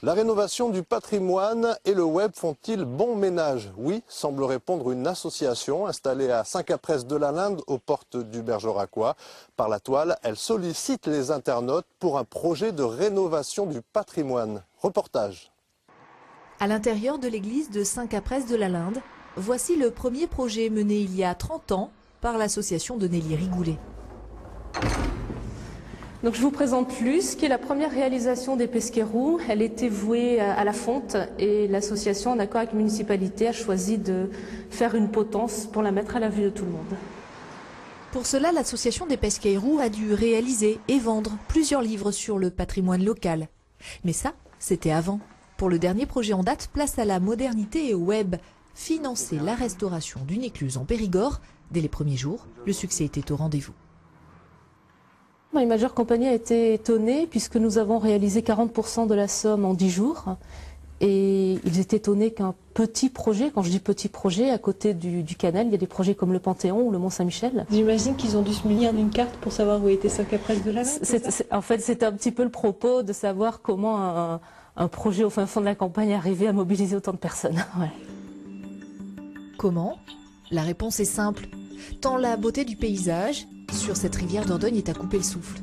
La rénovation du patrimoine et le web font-ils bon ménage? Oui, semble répondre une association installée à Saint-Caprès-de-la-Linde, aux portes du Bergeracois. Par la toile, elle sollicite les internautes pour un projet de rénovation du patrimoine. Reportage. À l'intérieur de l'église de Saint-Caprès-de-la-Linde, voici le premier projet mené il y a 30 ans par l'association de Nelly Rigoulet. Donc je vous présente Luce, qui est la première réalisation des Pesqueroux. Elle était vouée à la fonte et l'association, en accord avec la municipalité, a choisi de faire une potence pour la mettre à la vue de tout le monde. Pour cela, l'association des Pesqueroux a dû réaliser et vendre plusieurs livres sur le patrimoine local. Mais ça, c'était avant. Pour le dernier projet en date, place à la modernité et au web. Financer la restauration d'une écluse en Périgord, dès les premiers jours, le succès était au rendez-vous. Major Compagnie a été étonnée puisque nous avons réalisé 40% de la somme en 10 jours. Et ils étaient étonnés qu'un petit projet, quand je dis petit projet, à côté du canal, il y a des projets comme le Panthéon ou le Mont-Saint-Michel. J'imagine qu'ils ont dû se munir d'une carte pour savoir où était Saint-Caprès-de-la-Lande. En fait, c'était un petit peu le propos de savoir comment un projet au fin fond de la campagne arrivait à mobiliser autant de personnes. Ouais. Comment? La réponse est simple. Tant la beauté du paysage sur cette rivière Dordogne est à couper le souffle.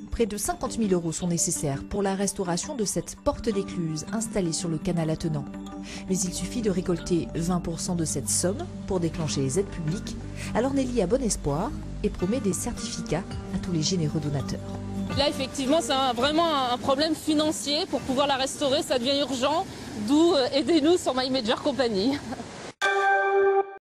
Près de 50 000 € sont nécessaires pour la restauration de cette porte d'écluse installée sur le canal attenant. Mais il suffit de récolter 20% de cette somme pour déclencher les aides publiques. Alors Nelly a bon espoir et promet des certificats à tous les généreux donateurs. Là, effectivement, c'est vraiment un problème financier. Pour pouvoir la restaurer, ça devient urgent. D'où aidez-nous sur My Major Company.